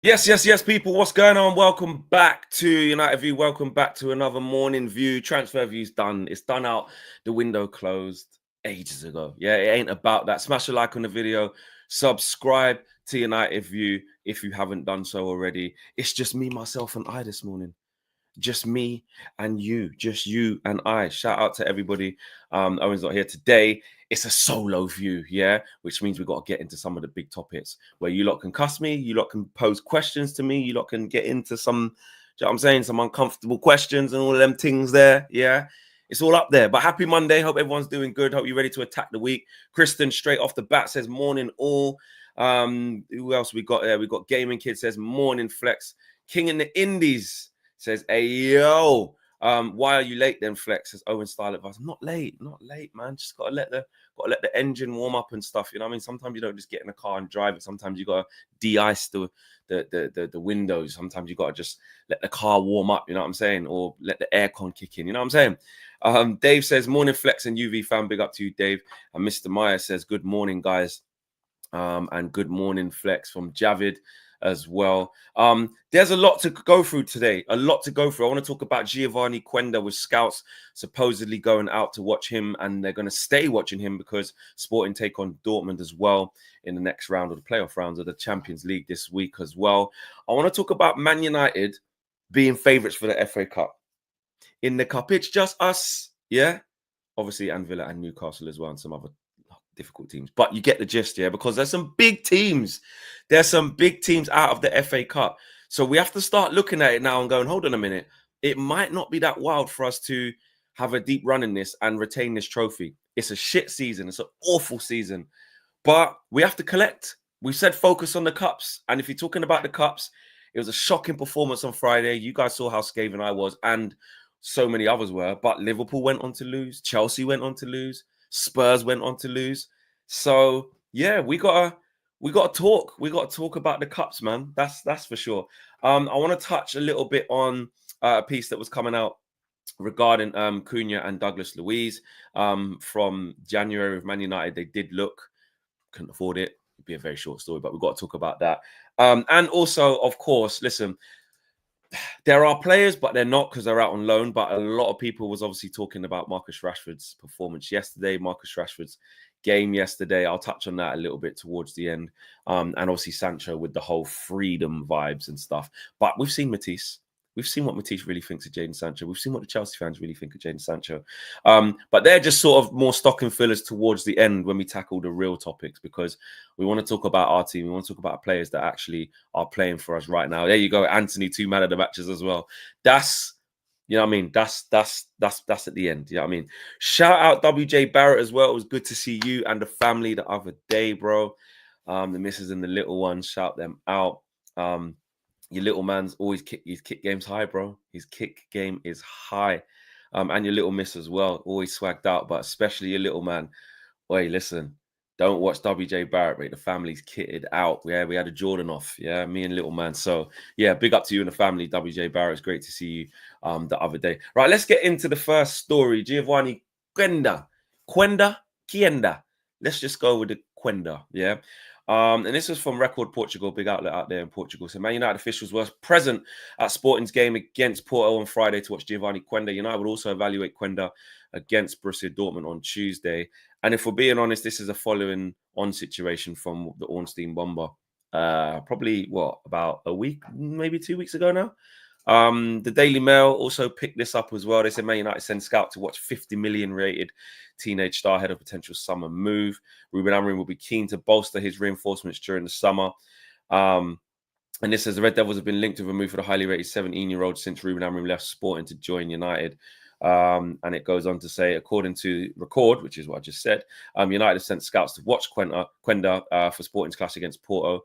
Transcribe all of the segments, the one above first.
Yes, people. What's going on? Welcome back to United View. Welcome back to another morning view. Transfer view's done. It's done out. The window closed ages ago. Yeah, it ain't about that. Smash a like on the video. Subscribe to United View if you haven't done so already. It's just me, myself, and I this morning. Just me and you, just you and I. Shout out to everybody. Owen's not here today. It's a solo view, yeah, which means we've got to get into some of the big topics where you lot can cuss me, you lot can pose questions to me, you lot can get into some, you know what I'm saying, some uncomfortable questions and all of them things there, yeah. It's all up there. But happy Monday. Hope everyone's doing good. Hope you're ready to attack the week. Kristen, straight off the bat, says morning all. Who else we got there? We got Gaming Kid says morning flex. King in the Indies says, hey, yo, why are you late then, Flex? Says Owen Style advice. I'm not late, man. Just gotta let the engine warm up and stuff. You know what I mean? Sometimes you don't just get in a car and drive it. Sometimes you gotta de-ice the windows. Sometimes you gotta just let the car warm up, you know what I'm saying? Or let the aircon kick in, you know what I'm saying? Dave says, morning Flex and UV fan, big up to you, Dave. And Mr. Meyer says, good morning, guys. And good morning, Flex from Javid as well. There's a lot to go through today. I want to talk about Giovani Quenda with scouts supposedly going out to watch him, and they're going to stay watching him because Sporting take on Dortmund as well in the next round of the playoff rounds of the Champions League this week as well. I want to talk about Man United being favourites for the FA Cup. In the cup, it's just us, yeah? Obviously, and Villa and Newcastle as well, and some other difficult teams, but you get the gist, yeah, because there's some big teams. There's some big teams out of the FA Cup. So we have to start looking at it now and going, hold on a minute. It might not be that wild for us to have a deep run in this and retain this trophy. It's a shit season. It's an awful season. But we have to collect. We said focus on the cups. And if you're talking about the cups, it was a shocking performance on Friday. You guys saw how scathing I was, and so many others were. But Liverpool went on to lose. Chelsea went on to lose. Spurs went on to lose. So yeah, we gotta talk. We gotta talk about the cups, man. That's for sure. I want to touch a little bit on a piece that was coming out regarding Cunha and Douglas Luiz from January of Man United. They did look, couldn't afford it. It'd be a very short story, but we've got to talk about that. And also, of course, listen, there are players, but they're not because they're out on loan. But a lot of people was obviously talking about Marcus Rashford's performance yesterday, Marcus Rashford's game yesterday. I'll touch on that a little bit towards the end. And obviously Sancho with the whole freedom vibes and stuff. But we've seen Matisse. We've seen what Matisse really thinks of Jadon Sancho. We've seen what the Chelsea fans really think of Jadon Sancho. But they're just sort of more stock and fillers towards the end when we tackle the real topics, because we want to talk about our team. We want to talk about players that actually are playing for us right now. There you go, Anthony, 2 man of the matches as well. That's, you know what I mean? That's at the end. You know what I mean? Shout out WJ Barrett as well. It was good to see you and the family the other day, bro. The missus and the little ones, shout them out. Your little man's always his kick game's high, bro. His kick game is high. And your little miss as well, always swagged out, but especially your little man. Wait, listen, don't watch WJ Barrett, mate. The family's kitted out. Yeah, we had a Jordan off. Yeah, me and little man. So yeah, big up to you and the family, WJ Barrett. It's great to see you the other day. Right, let's get into the first story. Giovani Quenda. Let's just go with the Quenda, yeah. And this was from Record Portugal, big outlet out there in Portugal. So Man United officials were present at Sporting's game against Porto on Friday to watch Giovani Quenda. United would also evaluate Quenda against Borussia Dortmund on Tuesday. And if we're being honest, this is a following on situation from the Ornstein Bomber. Probably, about a week, maybe 2 weeks ago now. The Daily Mail also picked this up as well. They said Man United send scout to watch 50 million rated teenage star ahead of potential summer move. Ruben Amorim will be keen to bolster his reinforcements during the summer. And this says the Red Devils have been linked with a move for the highly rated 17-year-old since Ruben Amorim left Sporting to join United. And it goes on to say, according to Record, which is what I just said, United have sent scouts to watch Quenda for Sporting's clash against Porto,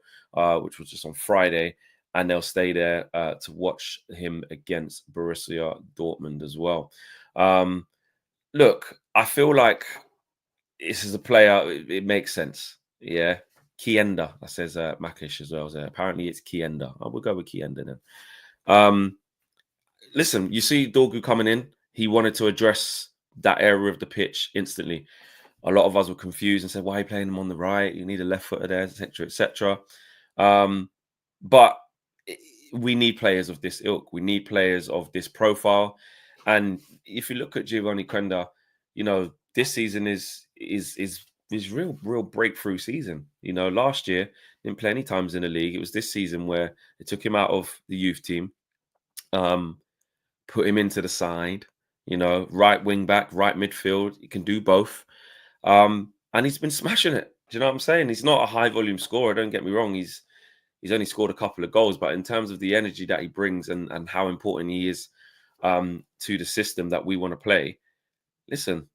which was just on Friday. And they'll stay there to watch him against Borussia Dortmund as well. Look, I feel like this is a player, it makes sense. Yeah. Quenda, that says Makish as well. So apparently it's Quenda. I will go with Quenda then. Listen, you see Dorgu coming in. He wanted to address that area of the pitch instantly. A lot of us were confused and said, why are you playing him on the right? You need a left footer there, etc., etc. But we need players of this ilk. We need players of this profile. And if you look at Giovani Quenda, this season is real breakthrough season. Last year didn't play any times in the league. It was this season where they took him out of the youth team, put him into the side. Right wing back, right midfield. He can do both, and he's been smashing it. Do you know what I'm saying? He's not a high volume scorer. Don't get me wrong. He's only scored a couple of goals, but in terms of the energy that he brings and how important he is to the system that we want to play, listen,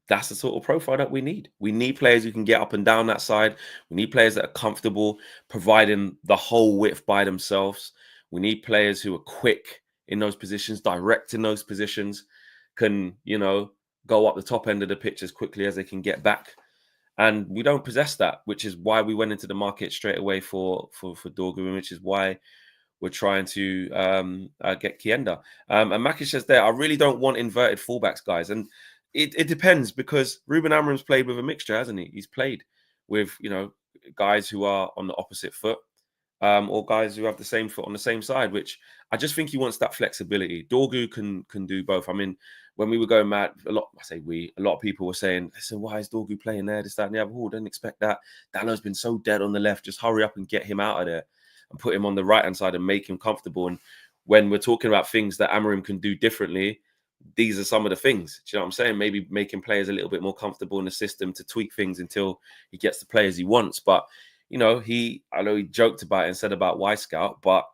that's the sort of profile that we need. We need players who can get up and down that side. We need players that are comfortable providing the whole width by themselves. We need players who are quick in those positions, direct in those positions, can, go up the top end of the pitch as quickly as they can get back. And we don't possess that, which is why we went into the market straight away for Dorgu, which is why we're trying to get Quenda. And Makish says there, I really don't want inverted fullbacks, guys. And it depends, because Ruben Amorim's played with a mixture, hasn't he? He's played with, guys who are on the opposite foot, or guys who have the same foot on the same side, which I just think he wants that flexibility. Dorgu can do both. I mean, when we were going mad, a lot of people were saying, listen, why is Dorgu playing there? This, that, and the other. Oh, don't expect that. Dano's been so dead on the left. Just hurry up and get him out of there and put him on the right-hand side and make him comfortable. And when we're talking about things that Amorim can do differently, these are some of the things. Do you know what I'm saying? Maybe making players a little bit more comfortable in the system to tweak things until he gets the players he wants. But, I know he joked about it and said about Y-Scout, but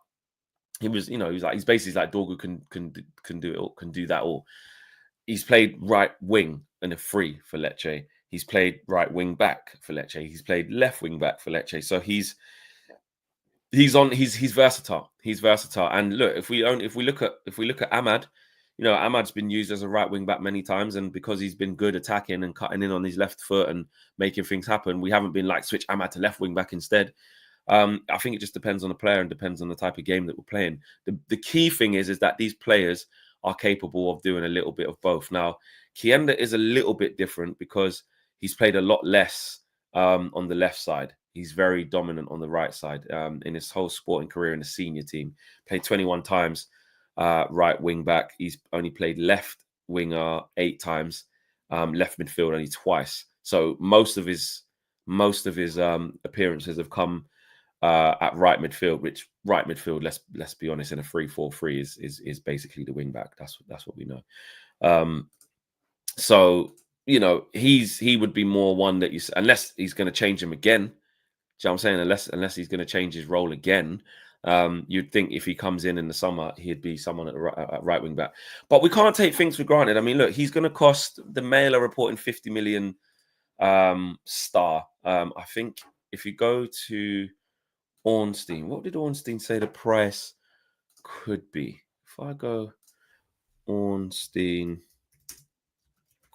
he was, he's basically like, Dorgu can do it all, can do that all. He's played right wing in a free for Lecce. He's played right wing back for Lecce. He's played left wing back for Lecce. So he's versatile. He's versatile. And look, if we look at Ahmad, Ahmad's been used as a right wing back many times, and because he's been good attacking and cutting in on his left foot and making things happen, we haven't been like switch Ahmad to left wing back instead. I think it just depends on the player and depends on the type of game that we're playing. The key thing is that these players are capable of doing a little bit of both. Now, Quenda is a little bit different because he's played a lot less on the left side. He's very dominant on the right side in his whole sporting career in the senior team. Played 21 times right wing back. He's only played left winger 8 times, left midfield only twice. So most of his appearances have come at right midfield, which right midfield, let's be honest, in a 3-4-3 is basically the wing back. That's what we know. So he would be more one that unless he's going to change him again. Do you know what I'm saying? Unless he's going to change his role again, you'd think if he comes in the summer, he'd be someone at right wing back. But we can't take things for granted. I mean, look, he's going to cost, the Mail are reporting 50 million star. I think if you go to Ornstein, what did Ornstein say the price could be? If I go Ornstein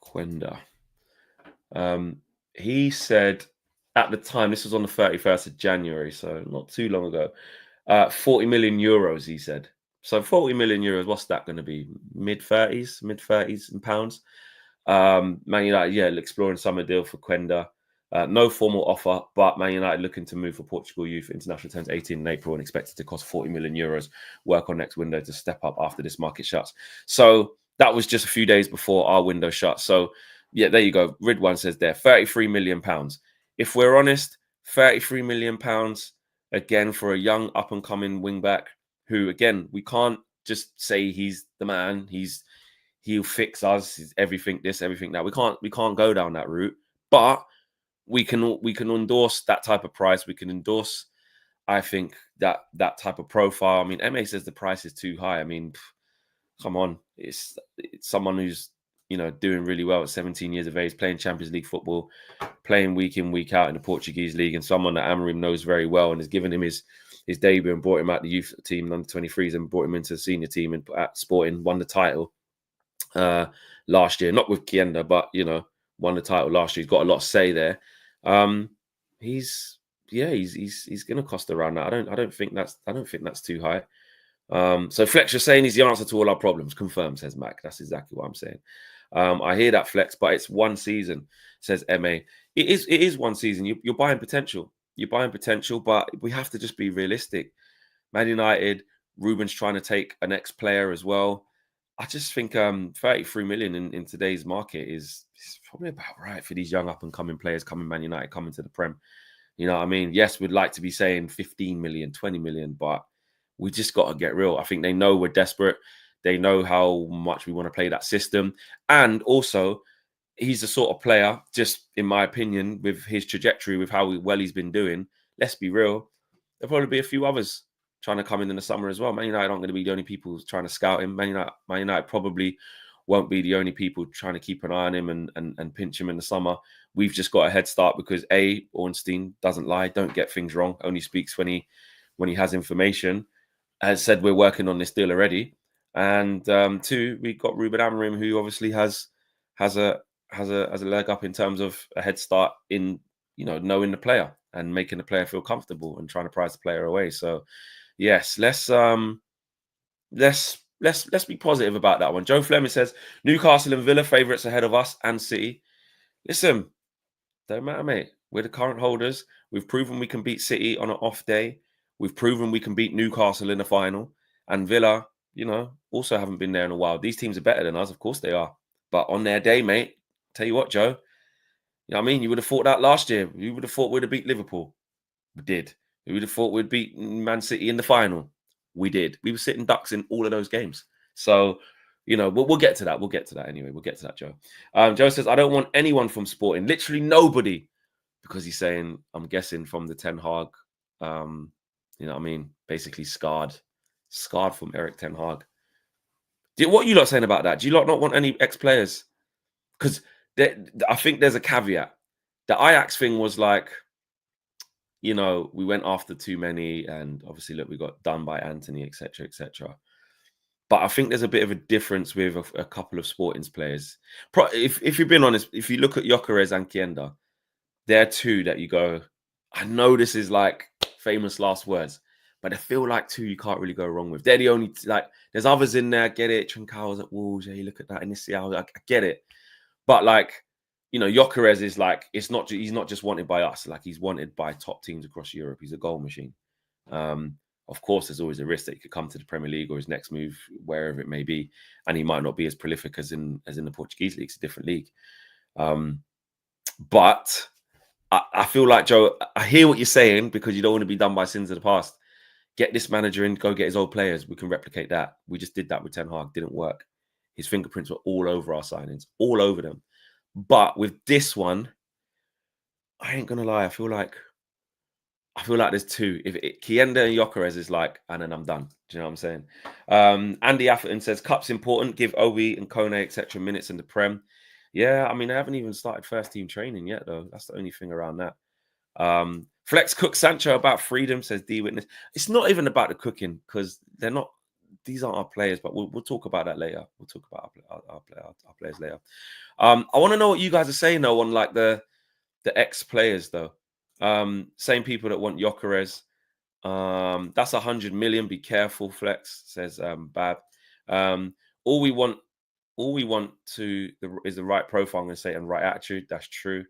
Quenda, he said at the time, this was on the 31st of January, so not too long ago, 40 million euros, he said. So 40 million euros, what's that going to be? Mid-30s in pounds. Man United, exploring summer deal for Quenda. No formal offer, but Man United looking to move for Portugal youth. International turns 18 in April and expected to cost 40 million euros. Work on next window to step up after this market shuts. So that was just a few days before our window shut. So yeah, there you go. Ridwan says there, 33 million pounds. If we're honest, 33 million pounds again for a young up and coming wing back who, again, we can't just say he's the man. He'll fix us. He's everything this, everything that. We can't go down that route. But we can endorse that type of price. We can endorse, I think, that type of profile. I mean, MA says the price is too high. I mean, come on, it's someone who's doing really well at 17 years of age, playing Champions League football, playing week in, week out in the Portuguese league, and someone that Amorim knows very well and has given him his debut and brought him out the youth team under 23s and brought him into the senior team and at Sporting, won the title last year, not with Quenda, but won the title last year. He's got a lot to say there. He's going to cost around that. I don't think that's too high. So Flex, you're saying he's the answer to all our problems. Confirmed, says Mac. That's exactly what I'm saying. I hear that, Flex, but it's one season, says MA. It is one season. You're buying potential. you're buying potential, but we have to just be realistic. Man United, Ruben's trying to take an ex-player as well. I just think 33 million in today's market is probably about right for these young up and coming players coming Man United, coming to the Prem. You know what I mean? Yes, we'd like to be saying 15 million, 20 million, but we just got to get real. I think they know we're desperate. They know how much we want to play that system. And also, he's the sort of player, just in my opinion, with his trajectory, with how well he's been doing, let's be real, there'll probably be a few others trying to come in the summer as well. Man United aren't going to be the only people trying to scout him. Man United probably won't be the only people trying to keep an eye on him and pinch him in the summer. We've just got a head start because Ornstein doesn't lie, don't get things wrong, only speaks when he has information. As said, we're working on this deal already. And two, we got Ruben Amorim, who obviously has a leg up in terms of a head start in knowing the player and making the player feel comfortable and trying to prize the player away. So yes, let's be positive about that one. Joe Fleming says Newcastle and Villa favourites ahead of us and City. Listen, don't matter, mate. We're the current holders. We've proven we can beat City on an off day. We've proven we can beat Newcastle in the final. And Villa, also haven't been there in a while. These teams are better than us. Of course they are. But on their day, mate, tell you what, Joe, you know what I mean? You would have thought that last year. You would have thought we'd have beat Liverpool. We did. You would have thought we'd beat Man City in the final. We did. We were sitting ducks in all of those games. So, we'll get to that. We'll get to that anyway. We'll get to that, Joe. Joe says, I don't want anyone from Sporting. Literally nobody. Because he's saying, I'm guessing from the Ten Hag, you know what I mean? Basically scarred from Eric Ten Hag. What are you lot saying about that? Do you lot not want any ex-players? Because I think there's a caveat. The Ajax thing was like, we went after too many, and obviously, look, we got done by Anthony, etc., etc. But I think there's a bit of a difference with a couple of Sporting's players. If you've been honest, if you look at Gyökeres and Quenda, they're two that you go, I know this is like famous last words, but I feel like two you can't really go wrong with. They're the only, there's others in there, I get it. Trincão's at Wolves, yeah, you look at that, Inicial, I get it. But Gyökeres is like, he's not just wanted by us, like he's wanted by top teams across Europe. He's a goal machine. Of course, there's always a risk that he could come to the Premier League or his next move, wherever it may be, and he might not be as prolific as in the Portuguese league. It's a different league. But I feel like, Joe, I hear what you're saying because you don't want to be done by sins of the past. Get this manager in, go get his old players. We can replicate that. We just did that with Ten Hag. Didn't work. His fingerprints were all over our signings, all over them. But with this one, I ain't gonna lie. I feel like there's two. If Quenda and Gyökeres is like, and then I'm done. Do you know what I'm saying? Andy Atherton says, Cup's important. Give Obi and Kone etc. minutes in the Prem. Yeah, I mean, I haven't even started first team training yet, though. That's the only thing around that. Flex Cook Sancho about freedom, says D Witness. It's not even about the cooking because they're not. These aren't our players, but we'll talk about that later. We'll talk about our players later. I want to know what you guys are saying though on like the ex players though. Same people that want Gyökeres. That's 100 million. Be careful, Flex, says Bab. All we want is the right profile, I'm going to say, and right attitude. That's true.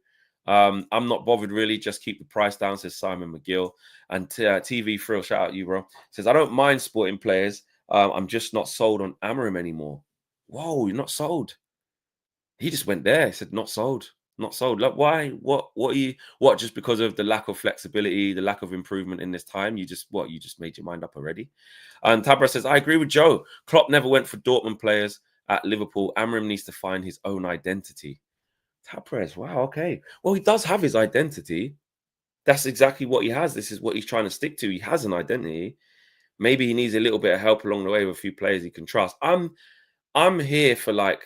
I'm not bothered really. Just keep the price down, says Simon McGill. And TV Thrill, shout out you, bro. Says, I don't mind Sporting players. I'm just not sold on Amorim anymore. Whoa, you're not sold. He just went there. He said, not sold. Not sold. Like, why? What are you? What? Just because of the lack of flexibility, the lack of improvement in this time? You just made your mind up already? And Tabra says, I agree with Joe. Klopp never went for Dortmund players at Liverpool. Amorim needs to find his own identity. Tabra, wow, okay. Well, he does have his identity. That's exactly what he has. This is what he's trying to stick to. He has an identity. Maybe he needs a little bit of help along the way with a few players he can trust. I'm here for like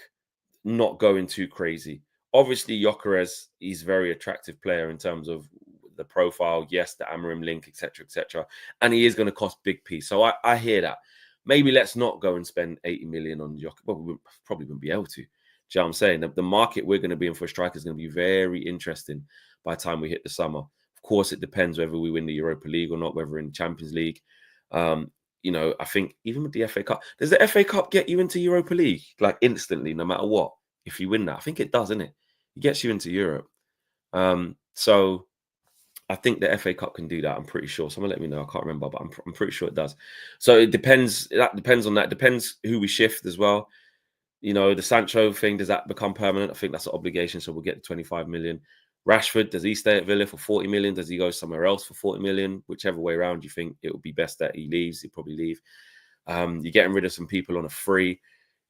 not going too crazy. Obviously, Gyökeres, he's a very attractive player in terms of the profile. Yes, the Amorim link, etc., etc. And he is going to cost big piece. So I hear that. Maybe let's not go and spend 80 million on Gyökeres. Well, we probably wouldn't be able to. Do you know what I'm saying? The market we're going to be in for strikers is going to be very interesting by the time we hit the summer. Of course, it depends whether we win the Europa League or not, whether we're in Champions League. I think even with the FA Cup, does the FA Cup get you into Europa League like instantly, no matter what? If you win that, I think it does, isn't it? It gets you into Europe. So I think the FA Cup can do that. I'm pretty sure. Someone let me know. I can't remember, but I'm pretty sure it does. So it depends. That depends on that. Depends who we shift as well. You know, the Sancho thing, does that become permanent? I think that's an obligation. So we'll get the 25 million. Rashford, does he stay at Villa for 40 million? Does he go somewhere else for 40 million? Whichever way around you think it would be best that he leaves, he'll probably leave. You're getting rid of some people on a free.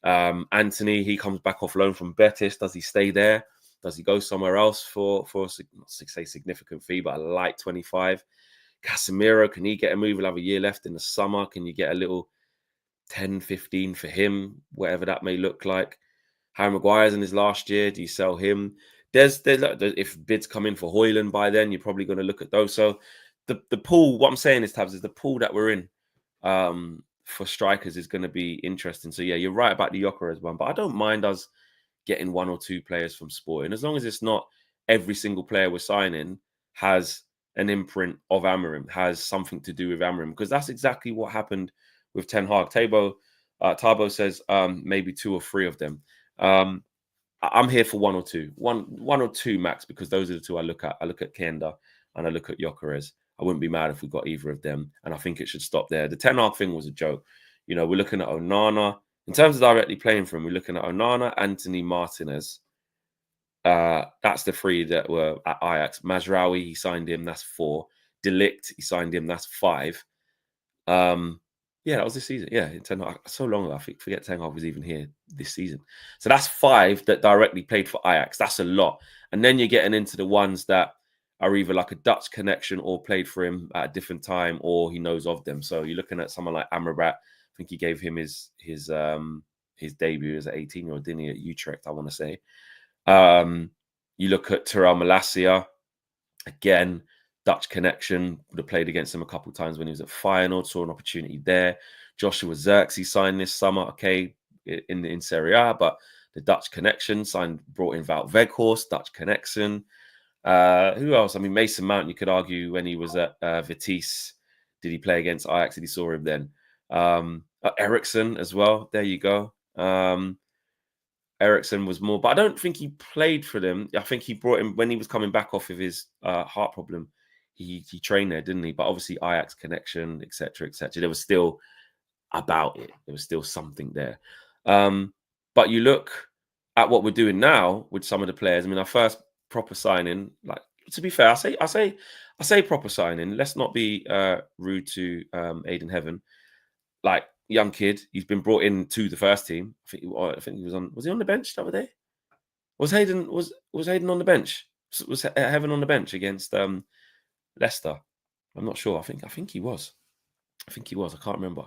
Anthony, he comes back off loan from Betis. Does he stay there? Does he go somewhere else for not say significant fee, but a light 25? Casemiro, can he get a move? We'll have a year left in the summer. Can you get a little 10, 15 for him, whatever that may look like? Harry Maguire's in his last year. Do you sell him? There's if bids come in for Højlund by then, you're probably going to look at those. So the pool, what I'm saying is, Tabs, is the pool that we're in for strikers is going to be interesting. So yeah, you're right about the Gyökeres one, but I don't mind us getting one or two players from Sporting, as long as it's not every single player we're signing has an imprint of Amorim, has something to do with Amorim, because that's exactly what happened with Ten Hag. Tabo says maybe two or three of them. I'm here for one or two max, because those are the two I look at. I look at Quenda and I look at Gyökeres. I wouldn't be mad if we got either of them, and I think it should stop there. The Ten Hag thing was a joke. You know, we're looking at Onana. In terms of directly playing for him, we're looking at Onana, Anthony, Martinez. That's the three that were at Ajax. Mazraoui, he signed him. That's 4. De Ligt, he signed him. That's 5. Yeah, that was this season. Yeah, Ten Hag, so long ago. I forget Ten Hag was even here this season. So that's 5 that directly played for Ajax. That's a lot. And then you're getting into the ones that are either like a Dutch connection or played for him at a different time, or he knows of them. So you're looking at someone like Amrabat. I think he gave him his debut as an 18-year-old, didn't he, at Utrecht, I want to say. You look at Terrell Malacia, again, Dutch connection, would have played against him a couple of times when he was at Feyenoord, saw an opportunity there. Joshua Zirkzee signed this summer, okay, in Serie A, but the Dutch connection, brought in Wout Weghorst, Dutch connection. Who else? I mean, Mason Mount, you could argue when he was at Vitesse, did he play against Ajax? Did he saw him then? Ericsson as well. There you go. Ericsson was more, but I don't think he played for them. I think he brought him when he was coming back off of his heart problem. He trained there, didn't he? But obviously Ajax connection, etc., etc. There was still about it. There was still something there. But you look at what we're doing now with some of the players. I mean, our first proper signing, like, to be fair, I say proper signing. Let's not be rude to Aiden Heaven. Like, young kid, he's been brought in to the first team. I think he was on. Was he on the bench the other day? Was Hayden on the bench? Was Heaven on the bench against Leicester? I'm not sure. I think he was. I can't remember.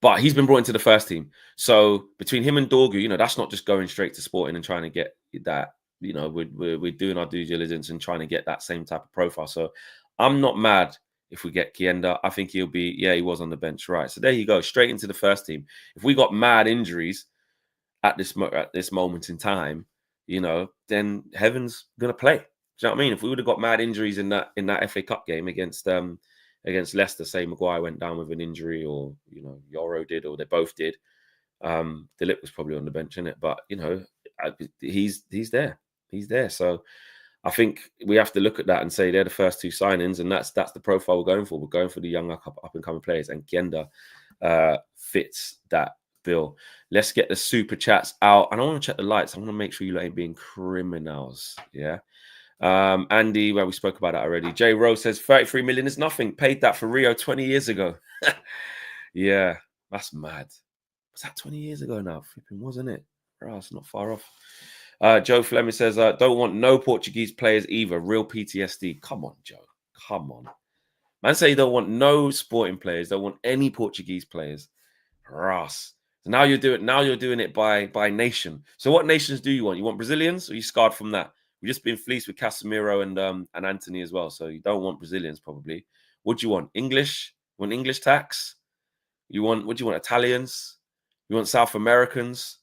But he's been brought into the first team. So between him and Dorgu, you know, that's not just going straight to Sporting and trying to get that. You know, we're doing our due diligence and trying to get that same type of profile. So I'm not mad if we get Quenda. I think he'll be, he was on the bench, right? So there you go, straight into the first team. If we got mad injuries at this moment in time, you know, then Heaven's gonna play. Do you know what I mean? If we would have got mad injuries in that FA Cup game against Leicester, say Maguire went down with an injury, or, you know, Yoro did, or they both did, De Ligt was probably on the bench, innit? But, you know, he's there. He's there. So I think we have to look at that and say they're the first 2 signings, and that's the profile we're going for. We're going for the young up and coming players, and Quenda fits that bill. Let's get the super chats out, and I want to check the lights. I want to make sure you ain't being criminals. Yeah. Andy, well, we spoke about that already. Jay Rose says 33 million is nothing. Paid that for Rio 20 years ago. Yeah, that's mad. Was that 20 years ago now? Flipping, wasn't it? Oh, it's not far off. Joe Fleming says, don't want no Portuguese players either. Real PTSD. Come on, Joe. Come on. Man say you don't want no Sporting players. Don't want any Portuguese players. Ross. So now you're doing it by nation. So what nations do you want? You want Brazilians, or are you scarred from that? We've just been fleeced with Casemiro and Anthony as well. So you don't want Brazilians probably. What do you want? English? You want English tax? What do you want? Italians? You want South Americans?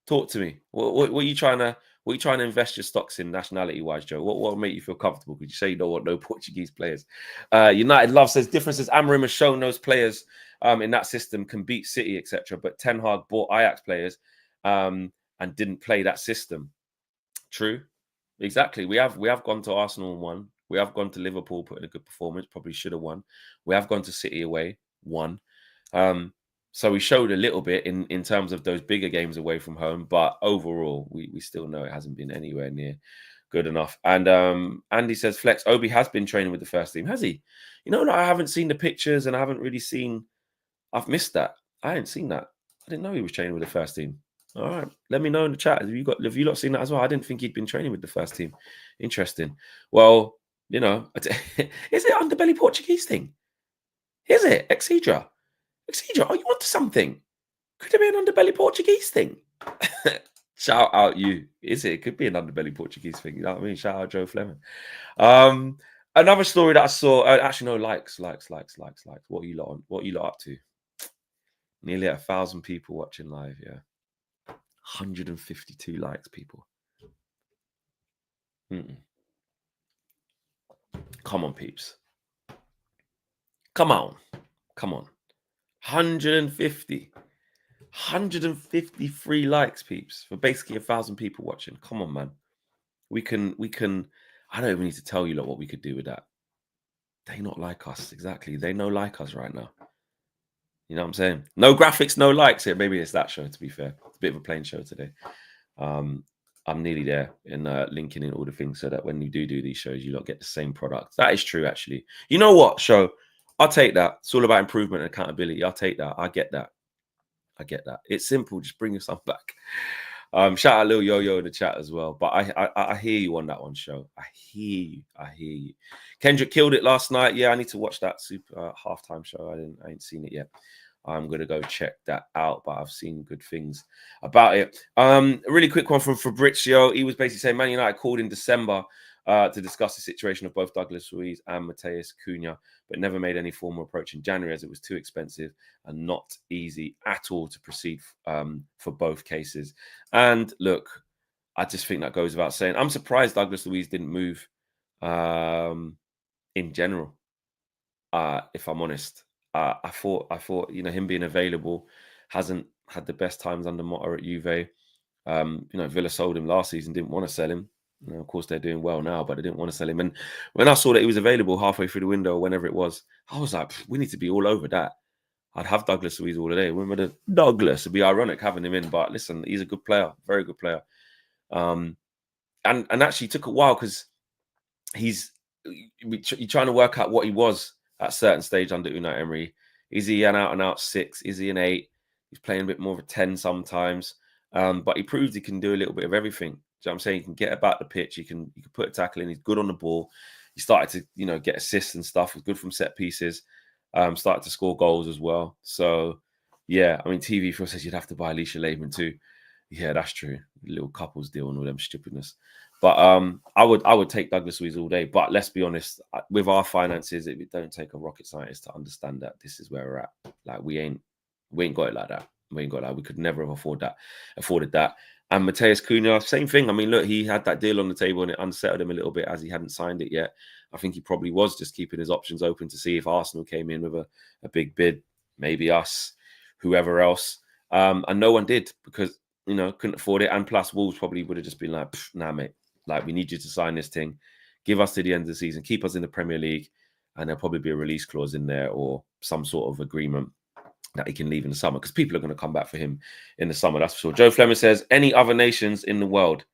Talk to me. What are you trying to invest your stocks in nationality wise, Joe? What will make you feel comfortable? Could you say you don't want no Portuguese players? United Love says differences. Amorim has shown those players in that system can beat City, etc. But Ten Hag bought Ajax players and didn't play that system. True, exactly. We have gone to Arsenal and won. We have gone to Liverpool, put in a good performance, probably should have won. We have gone to City away, won. So we showed a little bit in terms of those bigger games away from home, but overall, we still know it hasn't been anywhere near good enough. And Andy says, Flex, Obi has been training with the first team. Has he? You know, I haven't seen the pictures and I haven't really seen, I've missed that. I hadn't seen that. I didn't know he was training with the first team. All right. Let me know in the chat. Have you not seen that as well? I didn't think he'd been training with the first team. Interesting. Well, you know, is it underbelly Portuguese thing? Is it? Exedra, are you onto something? Could it be an underbelly Portuguese thing? Shout out you. Is it? It could be an underbelly Portuguese thing. You know what I mean? Shout out Joe Fleming. Another story that I saw. Actually, no, likes. What are you lot on? What are you lot up to? Nearly 1,000 people watching live. Yeah, 152 likes, people. Come on, peeps. Come on. 153 likes, peeps, for basically 1,000 people watching. Come on, man. We can. I don't even need to tell you lot what we could do with that. They not like us. Exactly. They no like us right now. You know what I'm saying? No graphics, no likes here. Maybe it's that show, to be fair. It's a bit of a plain show today. I'm nearly there in linking in all the things so that when you do these shows, you lot get the same product. That is true, actually. You know what, show? I'll take that. It's all about improvement and accountability. I'll take that. I get that. It's simple. Just bring yourself back. Shout out Lil Yo-Yo in the chat as well. But I hear you on that one, show. I hear you. Kendrick killed it last night. Yeah, I need to watch that super halftime show. I ain't seen it yet. I'm gonna go check that out, but I've seen good things about it. A really quick one from Fabrizio. He was basically saying Man United called in December to discuss the situation of both Douglas Luiz and Matheus Cunha, but never made any formal approach in January as it was too expensive and not easy at all to proceed for both cases. And look, I just think that goes without saying. I'm surprised Douglas Luiz didn't move in general, if I'm honest. I thought, you know, him being available hasn't had the best times under Motta at Juve. You know, Villa sold him last season, didn't want to sell him. You know, of course, they're doing well now, but they didn't want to sell him. And when I saw that he was available halfway through the window, whenever it was, I was like, we need to be all over that. I'd have Douglas Luiz all day. Remember the Douglas? It'd be ironic having him in, but listen, he's a good player, very good player. And actually took a while because you're trying to work out what he was at a certain stage under Unai Emery. Is he an out-and-out 6? Is he an 8? He's playing a bit more of a 10 sometimes. But he proved he can do a little bit of everything. Do you know what I'm saying? He can get about the pitch. You can put a tackle in. He's good on the ball. He started to, you know, get assists and stuff. He's good from set pieces. Started to score goals as well. So, yeah, I mean, TV4 says you'd have to buy Alicia Lehman too. Yeah, that's true. Little couples deal and all them stupidness. But I would take Douglas Luiz all day. But let's be honest, with our finances, it don't take a rocket scientist to understand that this is where we're at. Like we ain't got it like that. We could never have afforded that. And Matheus Cunha, same thing. I mean, look, he had that deal on the table and it unsettled him a little bit as he hadn't signed it yet. I think he probably was just keeping his options open to see if Arsenal came in with a big bid, maybe us, whoever else. And no one did because, you know, couldn't afford it. And plus, Wolves probably would have just been like, nah, mate, like we need you to sign this thing, give us to the end of the season, keep us in the Premier League, and there'll probably be a release clause in there or some sort of agreement that he can leave in the summer because people are going to come back for him in the summer. That's for sure. Joe Fleming says, any other nations in the world?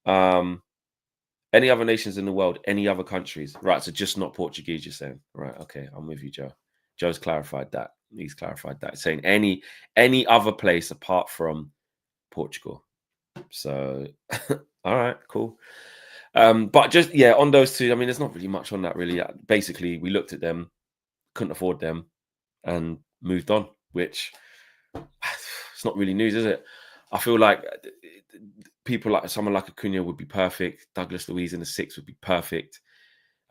Any other nations in the world? Any other countries? Right. So just not Portuguese, you're saying. Right. Okay. I'm with you, Joe. Joe's clarified that. He's clarified that. Saying any other place apart from Portugal. So, all right, cool. But just, yeah, on those two, I mean, there's not really much on that, really. Basically, we looked at them, couldn't afford them, and moved on, which it's not really news, is it? I feel like people like someone like Acuna would be perfect. Douglas Luiz in the 6 would be perfect.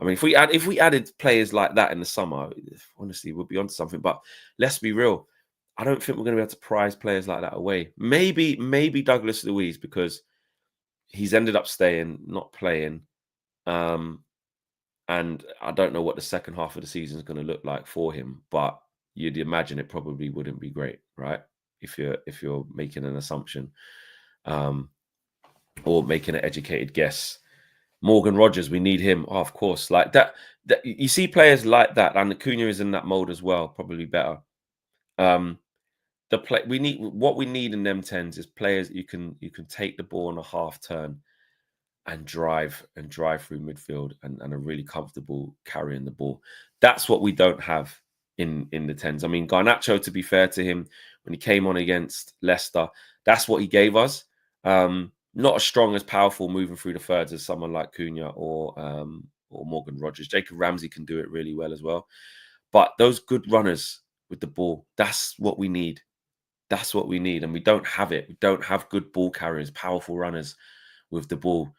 I mean, if we added players like that in the summer, honestly, we'd be onto something. But let's be real. I don't think we're going to be able to prize players like that away. Maybe Douglas Luiz, because he's ended up staying, not playing. And I don't know what the second half of the season is going to look like for him, but you'd imagine it probably wouldn't be great, right? If you're making an assumption, or making an educated guess. Morgan Rogers, we need him. Oh, of course, like that. You see players like that, and Acuna is in that mold as well. Probably better. The play we need, what we need in them tens is players you can take the ball on a half turn and drive through midfield and are really comfortable carrying the ball. That's what we don't have in the tens. I mean, Garnacho, to be fair to him, when he came on against Leicester, that's what he gave us. Not as strong as powerful moving through the thirds as someone like Cunha or Morgan Rogers. Jacob Ramsey can do it really well as well. But those good runners with the ball, that's what we need. That's what we need. And we don't have it. We don't have good ball carriers, powerful runners with the ball.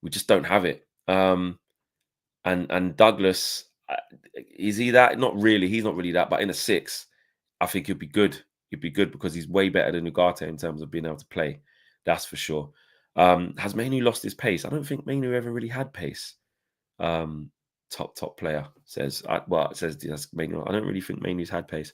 We just don't have it. And Douglas, is he that? Not really. He's not really that. But in a six, I think he'd be good. He'd be good because he's way better than Ugarte in terms of being able to play. That's for sure. Has Mainu lost his pace? I don't think Mainu ever really had pace. Top player says. It says Mainu. I don't really think Mainu's had pace.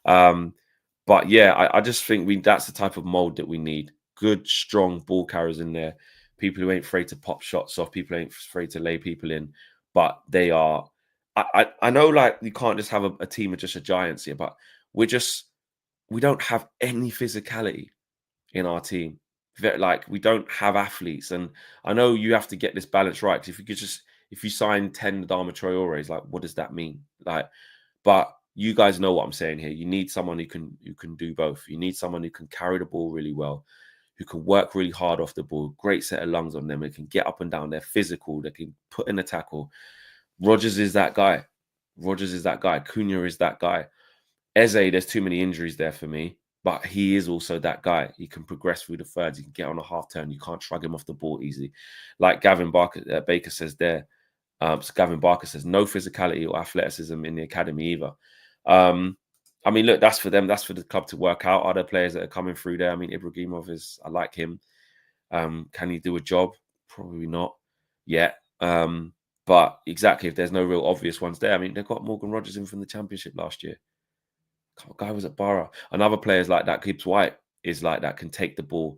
But yeah, I just think that's the type of mold that we need. Good, strong ball carriers in there. People who ain't afraid to pop shots off. People who ain't afraid to lay people in. But they are. I know, like, you can't just have a team of just a giants here, but we don't have any physicality in our team. Like, we don't have athletes, and I know you have to get this balance right. Because if you sign 10 Adama Traores, like, what does that mean? Like, but you guys know what I'm saying here. You need someone who can do both. You need someone who can carry the ball really well, who can work really hard off the ball, great set of lungs on them, they can get up and down, they're physical, they can put in a tackle. Rogers is that guy. Cunha is that guy. Eze, there's too many injuries there for me, but he is also that guy. He can progress through the thirds. He can get on a half turn. You can't shrug him off the ball easily. Like Gavin Baker says there. So Gavin Barker says no physicality or athleticism in the academy either. I mean, look, that's for them. That's for the club to work out. Other players that are coming through there. I mean, Ibrahimov I like him. Can he do a job? Probably not yet. But exactly, if there's no real obvious ones there, I mean, they've got Morgan Rogers in from the Championship last year. Guy was at Borough. Another players like that, Gibbs White is like that, can take the ball,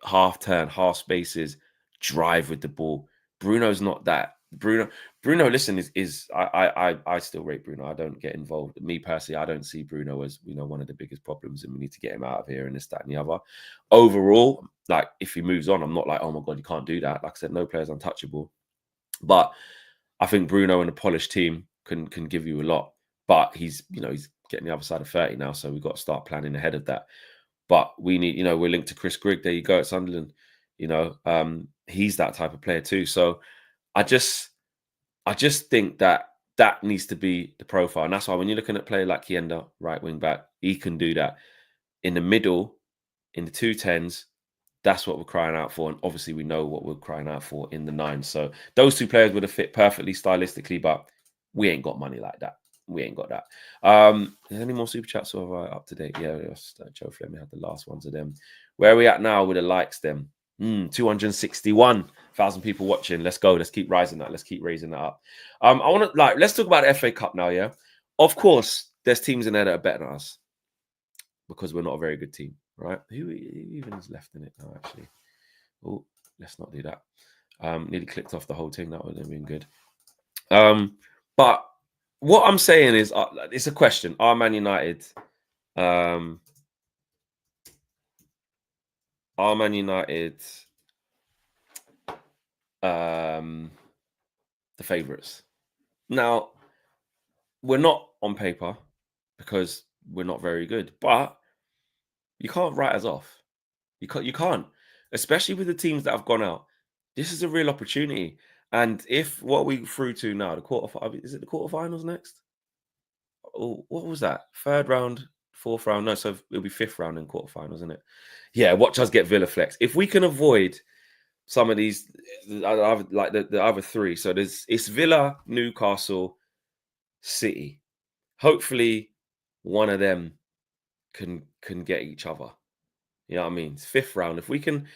half turn, half spaces, drive with the ball. Bruno's not that. Bruno, listen, I still rate Bruno. I don't get involved. Me personally, I don't see Bruno as, one of the biggest problems, and we need to get him out of here and this, that, and the other. Overall, like, if he moves on, I'm not like, oh my God, you can't do that. Like I said, no player's untouchable. But I think Bruno and a polished team can give you a lot. But he's getting the other side of 30 now, so we've got to start planning ahead of that. But we need, we're linked to Chris Grigg. There you go at Sunderland. He's that type of player too. So I just think that needs to be the profile. And that's why when you're looking at a player like Quenda, right wing back, he can do that. In the middle, in the 2-10s, that's what we're crying out for. And obviously we know what we're crying out for in the 9. So those two players would have fit perfectly stylistically, but we ain't got money like that. We ain't got that. Is there any more super chats up to date? Yeah, Joe Fleming had the last ones of them. Where are we at now with the likes then? 261,000 people watching. Let's go. Let's keep rising that. Let's keep raising that up. I want to let's talk about the FA Cup now. Yeah, of course, there's teams in there that are better than us because we're not a very good team, right? Who even is left in it now? Actually, oh, let's not do that. Nearly clicked off the whole thing. That would have been good. But what I'm saying is, it's a question. Are Man United, the favourites? Now, we're not on paper because we're not very good, but you can't write us off. You can't, especially with the teams that have gone out. This is a real opportunity. And if what we through to now, the quarterfinals, is it the quarterfinals next? Oh, what was that? Third round, fourth round? No, so it'll be fifth round in quarterfinals, isn't it? Yeah, watch us get Villa flex. If we can avoid some of these, like the other three, so it's Villa, Newcastle, City. Hopefully, one of them can get each other. You know what I mean? It's fifth round. If we can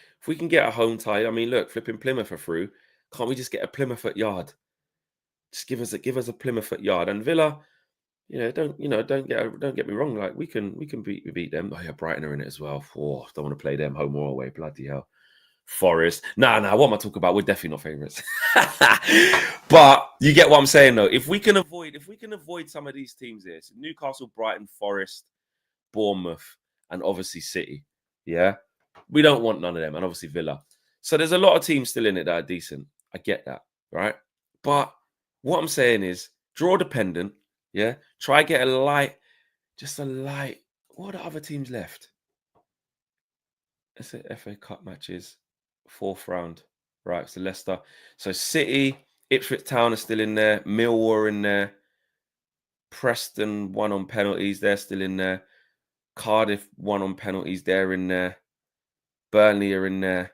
get a home tie, I mean, look, flipping Plymouth are through. Can't we just get a Plymouth at Yard? Just give us a Plymouth at Yard. And Villa, don't get me wrong. Like, we can beat them. Oh yeah, Brighton are in it as well. Oh, don't want to play them home or away. Bloody hell. Forest. Nah. What am I talking about? We're definitely not favourites. But you get what I'm saying, though. If we can avoid some of these teams here, so Newcastle, Brighton, Forest, Bournemouth, and obviously City. Yeah, we don't want none of them, and obviously Villa. So there's a lot of teams still in it that are decent. I get that, right? But what I'm saying is draw dependent. Yeah, try get a light, just a light. What are other teams left? It's the FA Cup matches, 4th round. Right, so Leicester. So City, Ipswich Town are still in there. Millwall are in there. Preston won on penalties. They're still in there. Cardiff won on penalties. They're in there. Burnley are in there.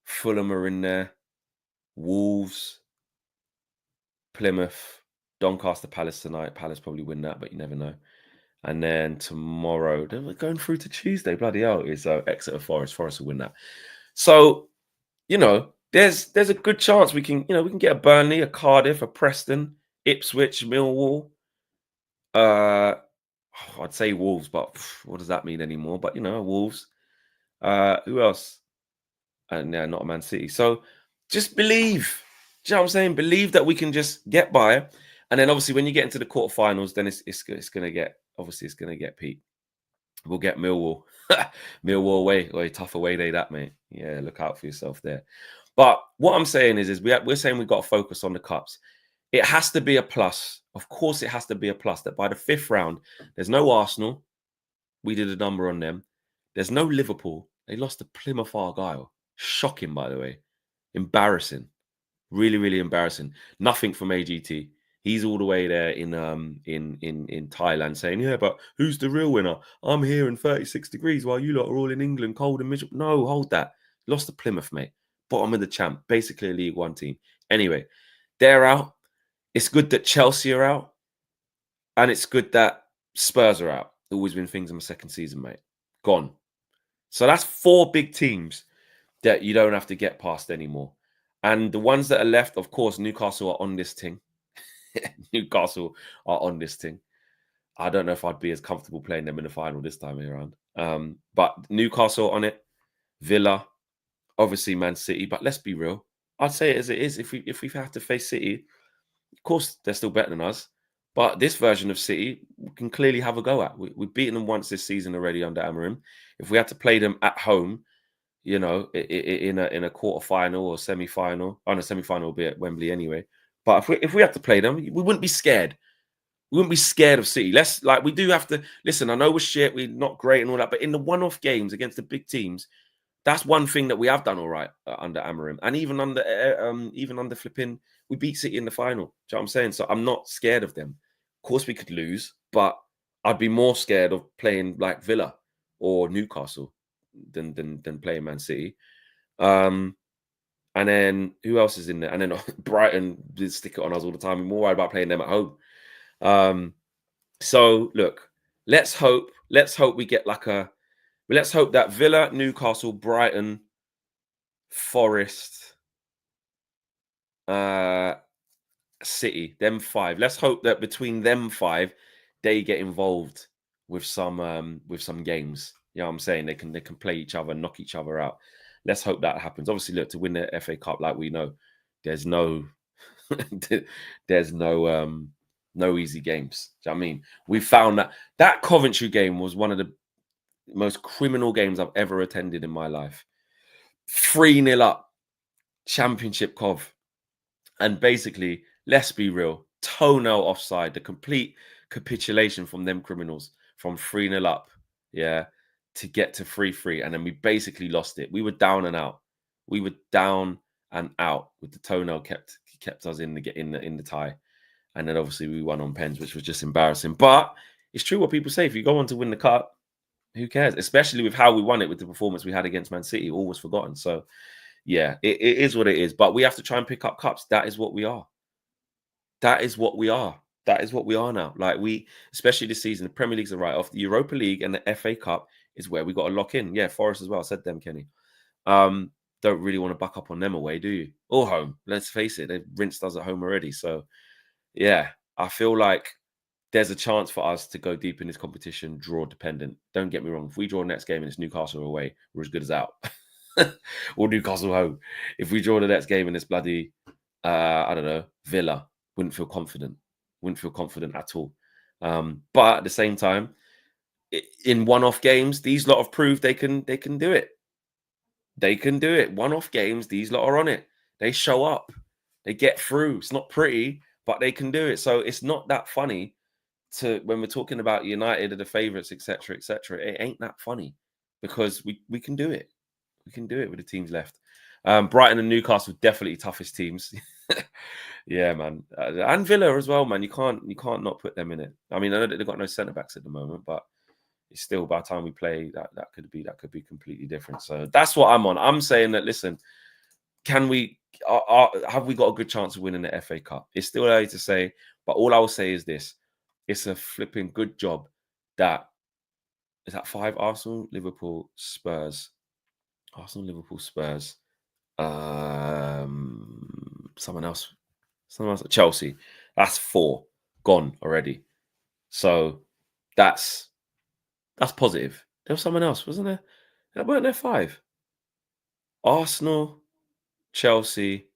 Fulham are in there. Wolves. Plymouth. Doncaster Palace tonight. Palace probably win that, but you never know. And then tomorrow, we're going through to Tuesday. Bloody hell, is Exeter Forest. Forest will win that. So, there's a good chance we can get a Burnley, a Cardiff, a Preston, Ipswich, Millwall. I'd say Wolves, but what does that mean anymore? But Wolves. Who else? And yeah, not a Man City. So just believe. Do you know what I'm saying? Believe that we can just get by. And then obviously when you get into the quarterfinals, then it's gonna get peak. We'll get Millwall. Millwall away, tough away day that, mate. Yeah, look out for yourself there. But what I'm saying is we're saying we've got to focus on the cups. It has to be a plus. Of course, it has to be a plus that by the 5th round, there's no Arsenal. We did a number on them. There's no Liverpool. They lost to Plymouth Argyle. Shocking, by the way. Embarrassing. Really, really embarrassing. Nothing from AGT. He's all the way there in Thailand saying, yeah, but who's the real winner? I'm here in 36 degrees while you lot are all in England, cold and miserable. No, hold that. Lost to Plymouth, mate. Bottom of the champ. Basically a League One team. Anyway, they're out. It's good that Chelsea are out. And it's good that Spurs are out. Always been things in my second season, mate. Gone. So that's 4 big teams that you don't have to get past anymore. And the ones that are left, of course, Newcastle are on this thing. Newcastle are on this thing. I don't know if I'd be as comfortable playing them in the final this time around. But Newcastle on it, Villa, obviously Man City. But let's be real. I'd say it as it is. If we have to face City, of course they're still better than us. But this version of City we can clearly have a go at. We've beaten them once this season already under Amorim. If we had to play them at home, in a quarter-final or semi-final, a semi-final will be at Wembley anyway. But if we had to play them, we wouldn't be scared. We wouldn't be scared of City. We do have to listen. I know we're shit, we're not great and all that, but in the one-off games against the big teams, that's one thing that we have done all right under Amorim, and even under flipping, we beat City in the final. Do you know what I'm saying? So I'm not scared of them. Of course, we could lose, but I'd be more scared of playing like Villa or Newcastle than playing Man City. And then who else is in there? And then Brighton did stick it on us all the time. I'm more worried about playing them at home. So look, let's hope we get let's hope that Villa, Newcastle, Brighton, Forest, City, them 5. Let's hope that between them 5, they get involved with some games. You know what I'm saying? They can play each other, knock each other out. Let's hope that happens. Obviously, look, to win the FA Cup, like we know, there's no no easy games. Do you know what I mean? We found that Coventry game was one of the most criminal games I've ever attended in my life. 3-0 up, Championship Cov. And basically, let's be real, toenail offside, the complete capitulation from them criminals from 3-0 up, to get to 3-3. And then we basically lost it. We were down and out. We were down and out with the toenail kept us in the tie. And then obviously we won on pens, which was just embarrassing. But it's true what people say. If you go on to win the cup, who cares? Especially with how we won it with the performance we had against Man City, all was forgotten. So yeah, it is what it is. But we have to try and pick up cups. That is what we are. That is what we are. That is what we are now. Like especially this season, the Premier League's a write-off. The Europa League and the FA Cup is where we got to lock in. Yeah, Forest as well. I said them, Kenny. Don't really want to buck up on them away, do you? Or home. Let's face it, they've rinsed us at home already. So yeah, I feel like there's a chance for us to go deep in this competition, draw dependent. Don't get me wrong. If we draw next game and it's Newcastle away, we're as good as out. or Newcastle home. If we draw the next game in this bloody, I don't know, Villa, wouldn't feel confident. Wouldn't feel confident at all. But at the same time, in one-off games, these lot have proved they can do it. They can do it. One-off games, these lot are on it. They show up. They get through. It's not pretty, but they can do it. So it's not that funny to when we're talking about United are the favourites, etc., etc. It ain't that funny because we can do it. We can do it with the teams left. Brighton and Newcastle definitely toughest teams. Yeah, man, and Villa as well, man. You can't not put them in it. I mean, I know that they've got no centre backs at the moment, but it's still by the time we play that could be completely different. So that's what I'm on. I'm saying that listen, can we have we got a good chance of winning the FA Cup? It's still early to say, but all I will say is this: it's a flipping good job that is that 5 Arsenal, Liverpool, Spurs, Liverpool, Spurs, someone else, Chelsea. That's 4 gone already. So that's positive. There was someone else, wasn't there? There weren't there 5. Arsenal, Chelsea,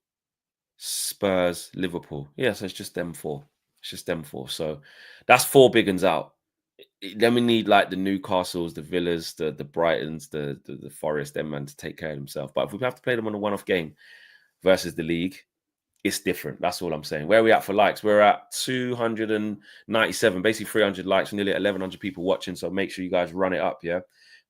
Spurs, Liverpool. Yeah, so it's just them 4. It's just them 4. So that's 4 big uns out. Then we need like the Newcastles, the Villas, the Brightons, the Forest, them man to take care of themselves. But if we have to play them on a one-off game versus the league, it's different. That's all I'm saying. Where are we at for likes? We're at 297, basically 300 likes, nearly 1,100 people watching. So make sure you guys run it up, yeah?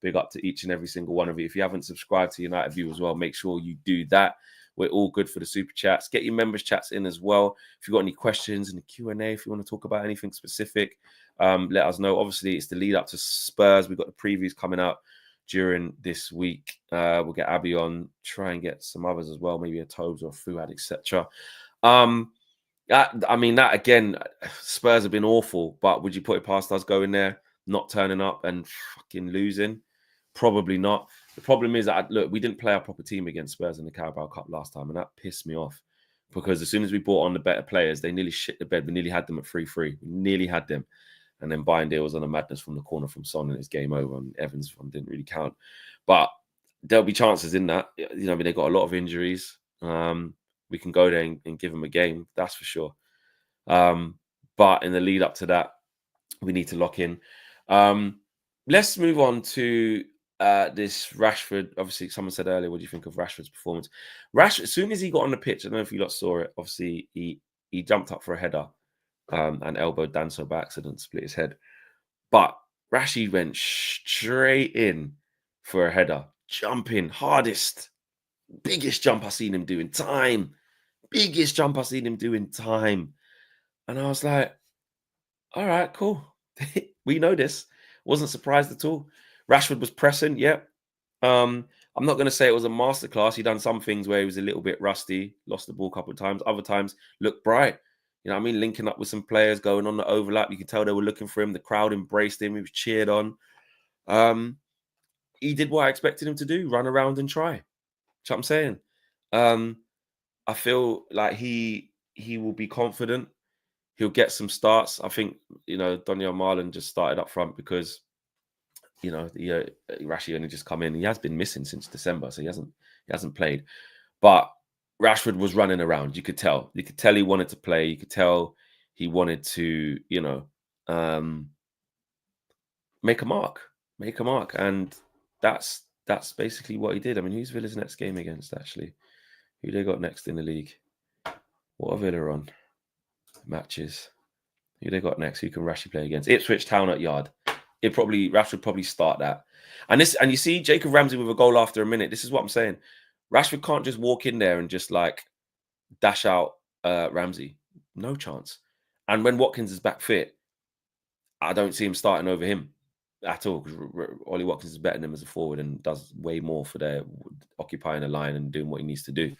Big up to each and every single one of you. If you haven't subscribed to United View as well, make sure you do that. We're all good for the super chats. Get your members chats in as well. If you've got any questions in the Q&A, if you want to talk about anything specific, let us know. Obviously, it's the lead up to Spurs. We've got the previews coming out during this week. We'll get Abby on, try and get some others as well, maybe a Tobes or a Fuad, etc. That again, Spurs have been awful, but would you put it past us going there, not turning up and fucking losing? Probably not. The problem is that, look, we didn't play our proper team against Spurs in the Carabao Cup last time, and that pissed me off because as soon as we brought on the better players, they nearly shit the bed. We nearly had them at 3-3. We nearly had them. And then Bayern was on a madness from the corner from Son, and it's game over. And Evans one didn't really count. But there'll be chances in that. You know, I mean, they've got a lot of injuries. We can go there and give them a game, that's for sure. But in the lead up to that, we need to lock in. Let's move on to this Rashford. Obviously, someone said earlier, what do you think of Rashford's performance? Rashford, as soon as he got on the pitch, I don't know if you lot saw it. Obviously, he jumped up for a header and elbowed Danso by accident, split his head. But Rashi went straight in for a header, jumping hardest, biggest jump I've seen him do in time. Biggest jump I've seen him do in time. And I was like, all right, cool. We know this. Wasn't surprised at all. Rashford was pressing, yep. I'm not going to say it was a masterclass. He done some things where he was a little bit rusty, lost the ball a couple of times. Other times looked bright. You know what I mean? Linking up with some players, going on the overlap. You could tell they were looking for him. The crowd embraced him. He was cheered on. He did what I expected him to do, run around and try. That's what I'm saying. I feel like he will be confident. He'll get some starts. I think, you know, Daniel Marlon just started up front because, you know, Rashi only just come in. He has been missing since December, so he hasn't played. But Rashford was running around. You could tell. You could tell he wanted to play. You could tell he wanted to, you know, make a mark. And that's basically what he did. I mean, who's Villa's next game against, actually? Who they got next in the league? What are Villa on? Matches. Who they got next? Who can Rashi play against? Ipswich Town at Yard. Rashford would probably start that. And you see Jacob Ramsey with a goal after a minute. This is what I'm saying. Rashford can't just walk in there and just like dash out Ramsey. No chance. And when Watkins is back fit, I don't see him starting over him at all, because Ollie Watkins is better than him as a forward and does way more for their occupying the line and doing what he needs to do.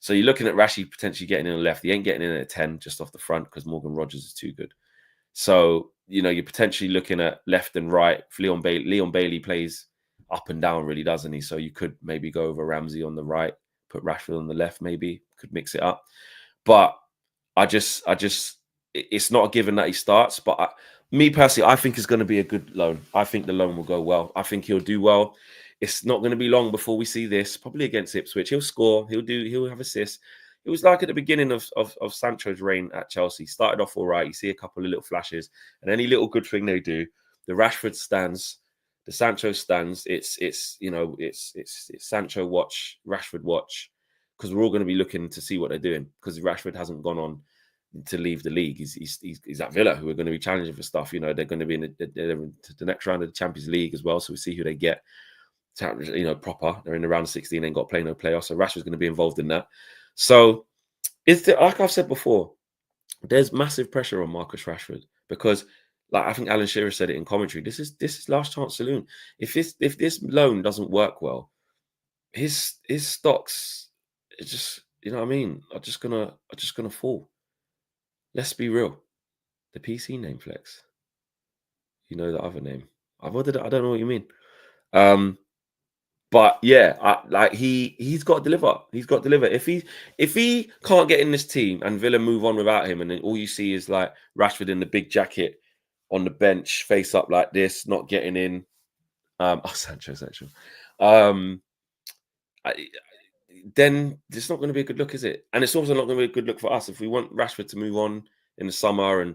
So you're looking at Rashi potentially getting in on the left. He ain't getting in at 10 just off the front because Morgan Rogers is too good. So, you know, you're potentially looking at left and right. If Leon Bailey plays up and down, really, doesn't he? So you could maybe go over Ramsey on the right, put Rashford on the left, maybe. Could mix it up. But it's not a given that he starts. But me personally, I think it's going to be a good loan. I think the loan will go well. I think he'll do well. It's not going to be long before we see this. Probably against Ipswich, he'll score. He'll have assists. It was like at the beginning of Sancho's reign at Chelsea. Started off all right. You see a couple of little flashes, and any little good thing they do, the Rashford stands, the Sancho stands. It's Sancho watch, Rashford watch, because we're all going to be looking to see what they're doing. Because Rashford hasn't gone on to leave the league. He's at Villa, who are going to be challenging for stuff. They're going to be in the next round of the Champions League as well. So we see who they get. Proper. They're in the round of 16. Ain't got play no playoffs. So Rashford's going to be involved in that. So like I've said before, there's massive pressure on Marcus Rashford because, like I think Alan Shearer said it in commentary, this is last chance saloon. If this loan doesn't work well, his stocks, it's just, you know what I mean, are just gonna fall. Let's be real. The PC name flex. You know the other name. I don't know what you mean. But yeah, he's got to deliver. He's got to deliver. If he can't get in this team and Villa move on without him, and then all you see is like Rashford in the big jacket on the bench, face up like this, not getting in. Sancho. Then it's not going to be a good look, is it? And it's also not going to be a good look for us if we want Rashford to move on in the summer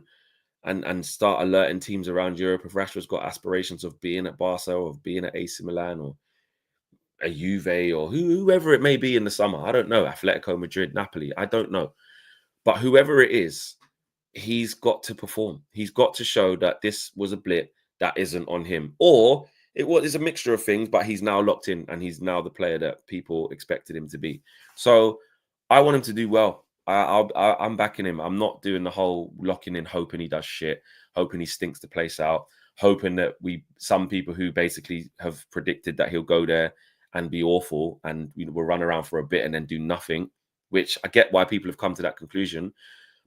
and start alerting teams around Europe. If Rashford's got aspirations of being at Barca or of being at AC Milan or a Juve or whoever it may be in the summer. I don't know. Atletico Madrid, Napoli. I don't know. But whoever it is, he's got to perform. He's got to show that this was a blip that isn't on him. Or it's a mixture of things, but he's now locked in and he's now the player that people expected him to be. So I want him to do well. I'm backing him. I'm not doing the whole locking in, hoping he does shit, hoping he stinks the place out, hoping that some people who basically have predicted that he'll go there and be awful and we'll run around for a bit and then do nothing, which I get why people have come to that conclusion,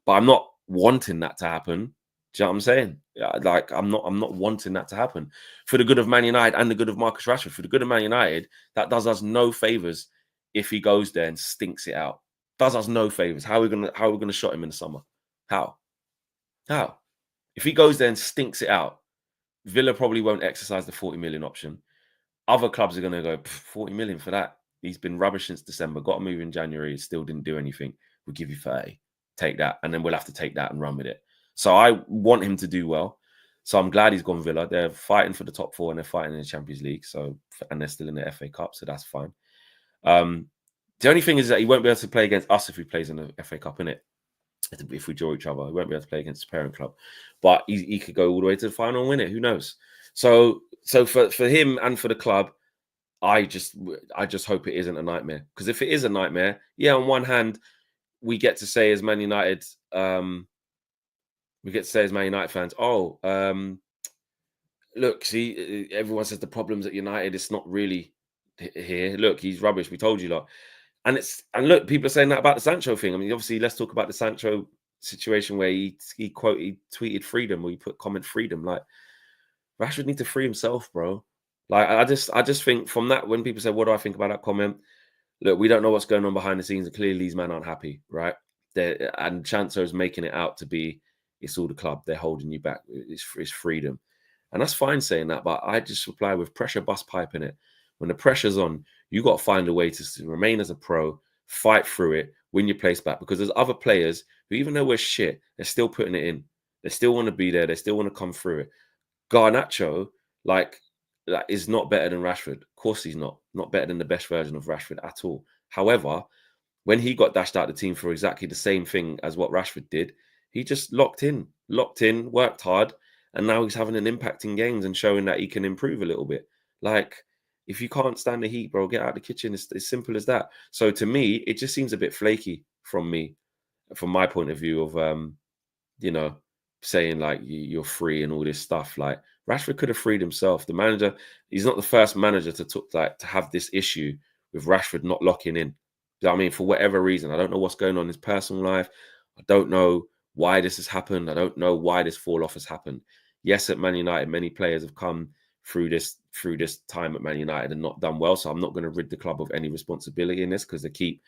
but I'm not wanting that to happen. Do you know what I'm saying? Like I'm not wanting that to happen for the good of Man United and the good of Marcus Rashford. For the good of Man United, that does us no favors if he goes there and stinks it out. Does us no favors. How are we gonna shot him in the summer? How? If he goes there and stinks it out, Villa probably won't exercise the 40 million option. Other clubs are going to go 40 million for that. He's been rubbish since December. Got to move in January. Still didn't do anything. We'll give you 30. Take that. And then we'll have to take that and run with it. So I want him to do well. So I'm glad he's gone Villa. They're fighting for the top 4 and they're fighting in the Champions League. And they're still in the FA Cup. So that's fine. The only thing is that he won't be able to play against us if he plays in the FA Cup, innit? If we draw each other, he won't be able to play against his parent club. But he could go all the way to the final and win it. Who knows? So for him and for the club, I just hope it isn't a nightmare. Because if it is a nightmare, yeah, on one hand, we get to say as Man United, fans, look, see, everyone says the problems at United, it's not really here. Look, he's rubbish. We told you lot. And look, people are saying that about the Sancho thing. I mean, obviously, let's talk about the Sancho situation where he tweeted freedom, or he put comment freedom. Like, Rashford needs to free himself, bro. Like, I just think from that, when people say, what do I think about that comment? Look, we don't know what's going on behind the scenes, and clearly these men aren't happy, right? And Chancer is making it out to be, it's all the club. They're holding you back. It's freedom. And that's fine saying that, but I just reply with pressure bust pipe in it. When the pressure's on, you got to find a way to remain as a pro, fight through it, win your place back. Because there's other players who, even though we're shit, they're still putting it in. They still want to be there. They still want to come through it. Garnacho, is not better than Rashford. Of course he's not. Not better than the best version of Rashford at all. However, when he got dashed out of the team for exactly the same thing as what Rashford did, he just locked in, worked hard, and now he's having an impact in games and showing that he can improve a little bit. Like, if you can't stand the heat, bro, get out of the kitchen. It's as simple as that. So to me, it just seems a bit flaky from my point of view of, saying like you're free and all this stuff. Like, Rashford could have freed himself. The manager, he's not the first manager to have this issue with Rashford not locking in. You know what I mean? For whatever reason, I don't know what's going on in his personal life. I don't know why this has happened. I don't know why this fall off has happened. Yes, at Man United, many players have come through this time at Man United and not done well. So I'm not going to rid the club of any responsibility in this, because they keep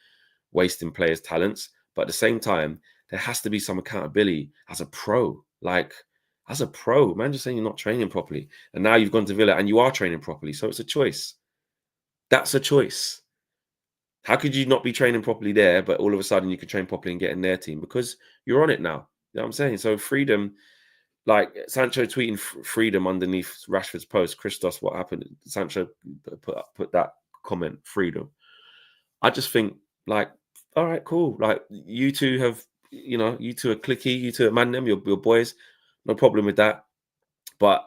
wasting players' talents. But at the same time, there has to be some accountability as a pro. Like, as a pro, man, just saying you're not training properly. And now you've gone to Villa and you are training properly. So it's a choice. That's a choice. How could you not be training properly there, but all of a sudden you could train properly and get in their team? Because you're on it now. You know what I'm saying? So freedom, like Sancho tweeting freedom underneath Rashford's post. Christos, what happened? Sancho put that comment, freedom. I just think, like, all right, cool. Like, you two have, you two are clicky, you two are man them, your boys. No problem with that. But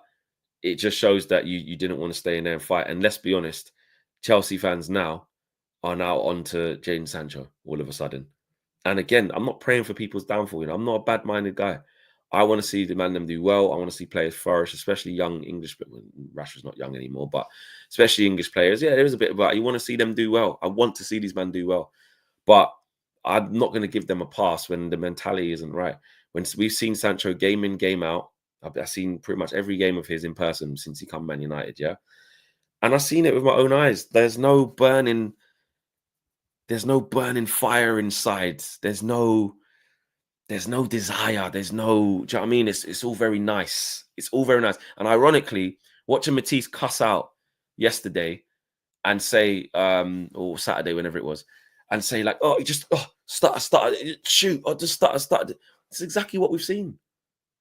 it just shows that you didn't want to stay in there and fight. And let's be honest, Chelsea fans now are now on to Jadon Sancho all of a sudden. And again, I'm not praying for people's downfall. I'm not a bad-minded guy. I want to see the man them do well. I want to see players flourish, especially young English. Rashford's not young anymore, but especially English players. Yeah, there is a bit about you want to see them do well. I want to see these men do well, but I'm not going to give them a pass when the mentality isn't right. When we've seen Sancho game in, game out, I've seen pretty much every game of his in person since he come Man United. Yeah, and I've seen it with my own eyes. There's no burning fire inside. There's no desire. There's no, do you know what I mean? It's all very nice. It's all very nice. And ironically, watching Matisse cuss out yesterday and say, or Saturday, whenever it was, and say like, oh, start, shoot, or just start. It's exactly what we've seen.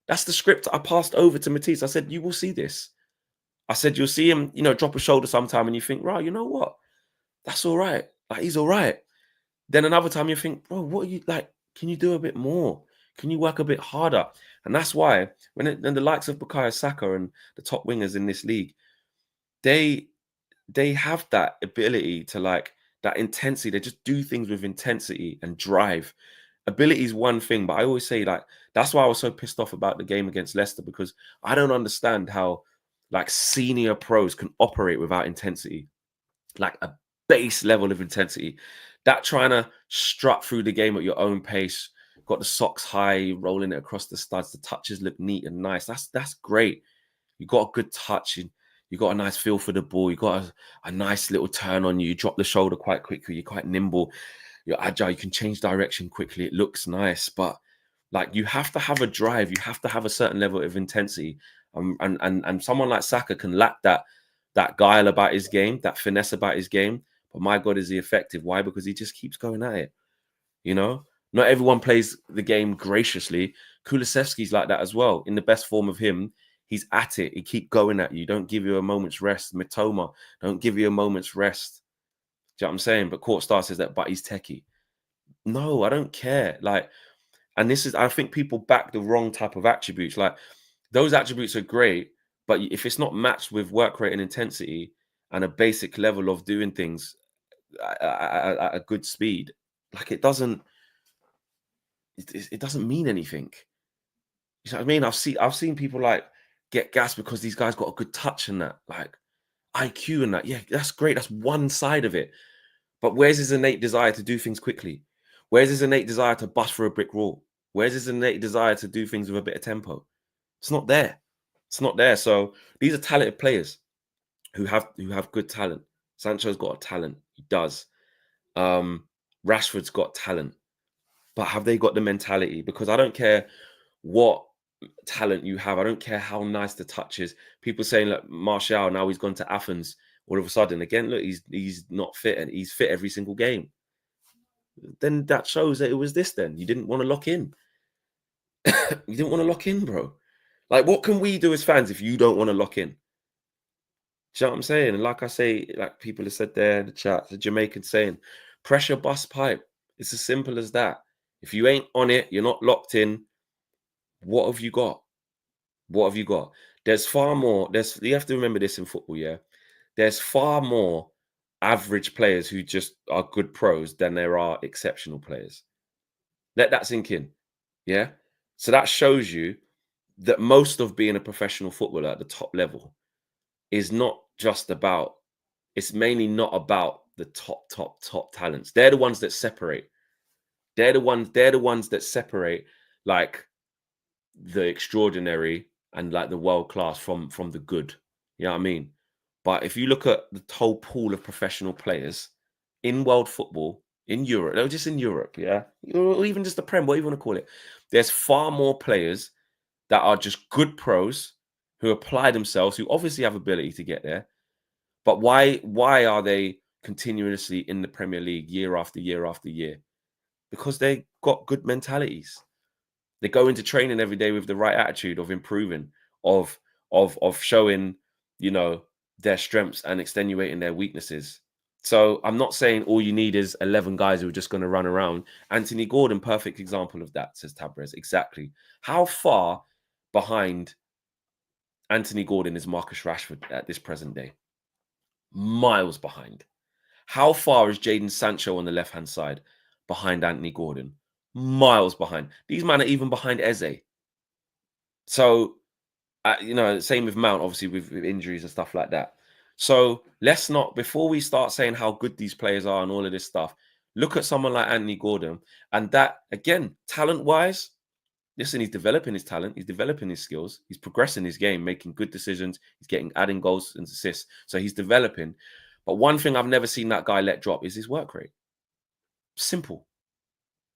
That's the script I passed over to Matisse. I said, you will see this. I said, you'll see him, drop a shoulder sometime and you think, right, you know what? That's all right. Like, he's all right. Then another time you think, bro, what are you like? Can you do a bit more? Can you work a bit harder? And that's why when the likes of Bukayo Saka and the top wingers in this league, they have that ability to, like, that intensity. They just do things with intensity and drive. Ability is one thing, but I always say, like, that's why I was so pissed off about the game against Leicester, because I don't understand how, like, senior pros can operate without intensity, like a base level of intensity. That trying to strut through the game at your own pace, got the socks high, rolling it across the studs. The touches look neat and nice. That's great. You got a good touch. You got a nice feel for the ball. You got a nice little turn on you. You drop the shoulder quite quickly. You're quite nimble. You're agile. You can change direction quickly. It looks nice, but like, you have to have a drive. You have to have a certain level of intensity. And someone like Saka can lack that guile about his game, that finesse about his game. But my God, is he effective? Why? Because he just keeps going at it. Not everyone plays the game graciously. Kulusevski's like that as well. In the best form of him, he's at it. He keep going at you. Don't give you a moment's rest. Mitoma, don't give you a moment's rest. Do you know what I'm saying? But Court Star says that, but he's techie. No, I don't care. Like, and this is, I think people back the wrong type of attributes. Like, those attributes are great, but if it's not matched with work rate and intensity and a basic level of doing things at a good speed, like, it doesn't mean anything. You know what I mean? I've seen people, like, get gas because these guys got a good touch and that, like, IQ and that. Yeah, that's great. That's one side of it. But where's his innate desire to do things quickly? Where's his innate desire to bust through a brick wall? Where's his innate desire to do things with a bit of tempo? It's not there. It's not there. So these are talented players who have good talent. Sancho's got a talent. He does. Rashford's got talent. But have they got the mentality? Because I don't care what talent you have. I don't care how nice the touch is. People saying, look, Martial, now he's gone to Athens. All of a sudden, again, look, he's not fit, and he's fit every single game. Then that shows that it was this then. You didn't want to lock in. You didn't want to lock in, bro. Like, what can we do as fans if you don't want to lock in? Do you know what I'm saying? And like I say, like people have said there in the chat, the Jamaican saying, pressure bust pipe. It's as simple as that. If you ain't on it, you're not locked in. What have you got? What have you got? There's far more. You have to remember this in football, yeah? There's far more average players who just are good pros than there are exceptional players. Let that sink in, yeah? So that shows you that most of being a professional footballer at the top level is not just about, it's mainly not about the top talents. They're the ones that separate. They're the ones that separate, like, the extraordinary and, like, the world class from the good. You know what I mean? But if you look at the whole pool of professional players in world football, in Europe, no, just in Europe, yeah, or even just the Prem, what you want to call it, there's far more players that are just good pros who apply themselves, who obviously have ability to get there. But why are they continuously in the Premier League year after year after year? Because they got good mentalities. They go into training every day with the right attitude of improving, of showing, you know, their strengths and extenuating their weaknesses. So I'm not saying all you need is 11 guys who are just going to run around. Anthony Gordon, perfect example of that, says Tabrez. Exactly. How far behind Anthony Gordon is Marcus Rashford at this present day? Miles behind. How far is Jadon Sancho on the left-hand side behind Anthony Gordon? Miles behind. These men are even behind Eze. So, you know, same with Mount, obviously, with injuries and stuff like that. So let's not, before we start saying how good these players are and all of this stuff, look at someone like Anthony Gordon. And that, again, talent-wise, listen, he's developing his talent. He's developing his skills. He's progressing his game, making good decisions. He's adding goals and assists. So he's developing. But one thing I've never seen that guy let drop is his work rate. Simple.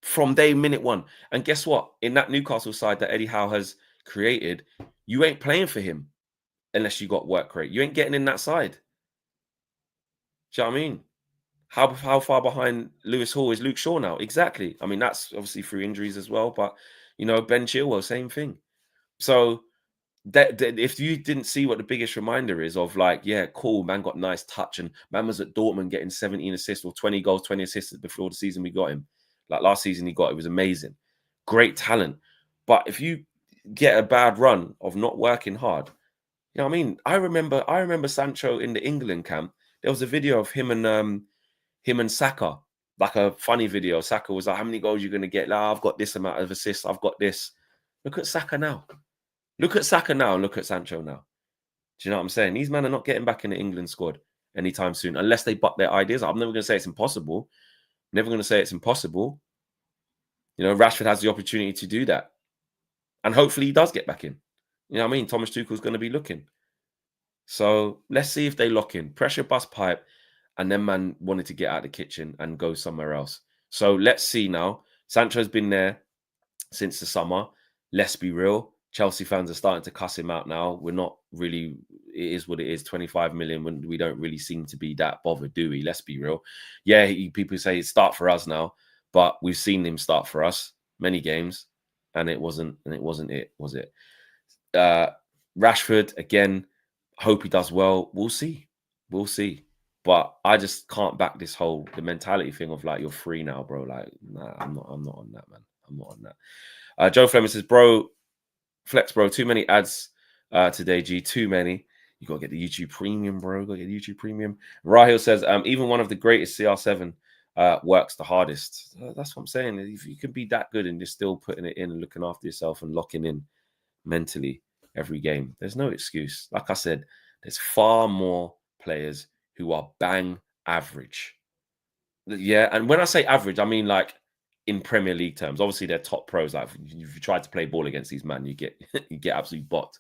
From day minute one. And guess what? In that Newcastle side that Eddie Howe has created, you ain't playing for him unless you got work rate. You ain't getting in that side. Do you know what I mean? How far behind Lewis Hall is Luke Shaw now? Exactly. I mean, that's obviously through injuries as well. But, you know, Ben Chilwell, same thing. So that if you didn't see what the biggest reminder is of, like, yeah, cool, man got nice touch, and man was at Dortmund getting 17 assists or 20 goals, 20 assists before the season we got him. Like last season it was amazing. Great talent. But if you get a bad run of not working hard, you know what I mean? I remember Sancho in the England camp. There was a video of him and Saka, like a funny video. Saka was like, how many goals are you going to get? Like, I've got this amount of assists. I've got this. Look at Saka now. Look at Saka now and look at Sancho now. Do you know what I'm saying? These men are not getting back in the England squad anytime soon, unless they butt their ideas. I'm never going to say it's impossible. Never going to say it's impossible. You know, Rashford has the opportunity to do that. And hopefully he does get back in. You know what I mean? Thomas Tuchel's going to be looking. So let's see if they lock in. Pressure bust pipe. And then man wanted to get out of the kitchen and go somewhere else. So let's see now. Sancho's been there since the summer. Let's be real. Chelsea fans are starting to cuss him out now. We're not really, it is what it is, 25 million, when we don't really seem to be that bothered, do we? Let's be real. Yeah, people say start for us now, but we've seen him start for us many games, and it wasn't it, was it? Rashford, again, hope he does well. We'll see. We'll see. But I just can't back the mentality thing of like, you're free now, bro. Like, nah, I'm not on that, man. I'm not on that. Joe Fleming says, Flex, bro, too many ads today, G. Too many. You got to get the YouTube Premium, bro. Got to get the YouTube Premium. Rahil says, even one of the greatest CR7 works the hardest. That's what I'm saying. If you can be that good and you're still putting it in and looking after yourself and locking in mentally every game, there's no excuse. Like I said, there's far more players who are bang average. Yeah, and when I say average, I mean like in Premier League terms. Obviously, they're top pros. Like if you try to play ball against these men, you get absolutely bopped.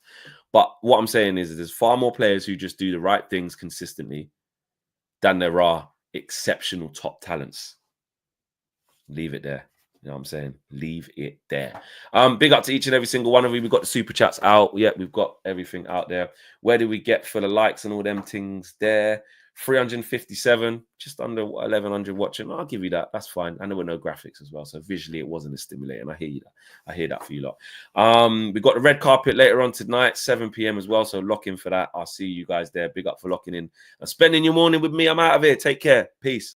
But what I'm saying is there's far more players who just do the right things consistently than there are exceptional top talents. Leave it there. You know what I'm saying? Leave it there. Big up to each and every single one of you. We've got the super chats out. Yeah, we've got everything out there. Where do we get for the likes and all them things there? 357, just under 1100 watching. I'll give you that. That's fine. And there were no graphics as well, so visually it wasn't as stimulating. I hear you. I hear that for you lot. We've got the red carpet later on tonight, 7 p.m. as well. So lock in for that. I'll see you guys there. Big up for locking in and spending your morning with me. I'm out of here. Take care. Peace.